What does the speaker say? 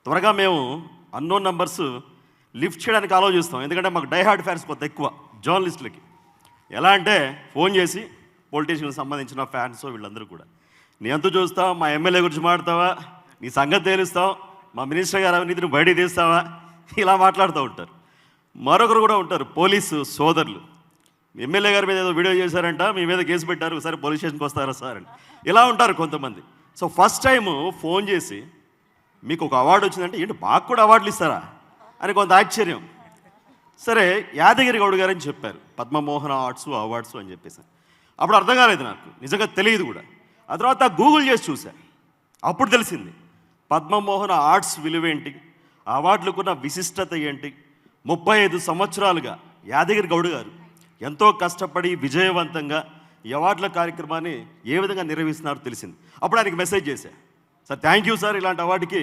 త్వరగా మేము unknown numbers lift చేయడానికి ఆలోచిస్తాం. ఎందుకంటే మాకు డైహార్డ్ ఫ్యాన్స్ కొంత ఎక్కువ జర్నలిస్టులకి. ఎలా అంటే ఫోన్ చేసి పొలిటీషియన్కి సంబంధించిన ఫ్యాన్స్ వీళ్ళందరూ కూడా, నీ అంతు చూస్తావా, మా ఎమ్మెల్యే గురించి మాట్లాడతావా, నీ సంగతి తేలుస్తావు, మా మినిస్టర్ గారు అవినీతిని బయటికి తీస్తావా, ఇలా మాట్లాడుతూ ఉంటారు. మరొకరు కూడా ఉంటారు పోలీసు సోదరులు, ఎమ్మెల్యే గారి మీద ఏదో వీడియో చేశారంట, మీ మీద కేసు పెట్టారు, ఒకసారి పోలీస్ స్టేషన్కి వస్తారా సార్ అని ఇలా ఉంటారు కొంతమంది. సో ఫస్ట్ టైము ఫోన్ చేసి మీకు ఒక అవార్డు వచ్చిందంటే, ఏంటి మాకు కూడా అవార్డులు ఇస్తారా అని కొంత ఆశ్చర్యం. సరే యాదగిరి గౌడ్ గారు అని చెప్పారు, పద్మమోహన అవార్డ్స్ అని చెప్పేసి. అప్పుడు అర్థం కాలేదు నాకు, నిజంగా తెలియదు కూడా. ఆ తర్వాత గూగుల్ చేసి చూసా, అప్పుడు తెలిసింది పద్మమోహన ఆర్ట్స్ విలువేంటి, ఆ అవార్డులకున్న విశిష్టత ఏంటి. 35 సంవత్సరాలుగా యాదగిరి గౌడ్ గారు ఎంతో కష్టపడి విజయవంతంగా ఈ అవార్డుల కార్యక్రమాన్ని ఏ విధంగా నిర్వహిస్తున్నారో తెలిసింది. అప్పుడు ఆయనకి మెసేజ్ చేశా, సార్ థ్యాంక్ యూ సార్, ఇలాంటి అవార్డుకి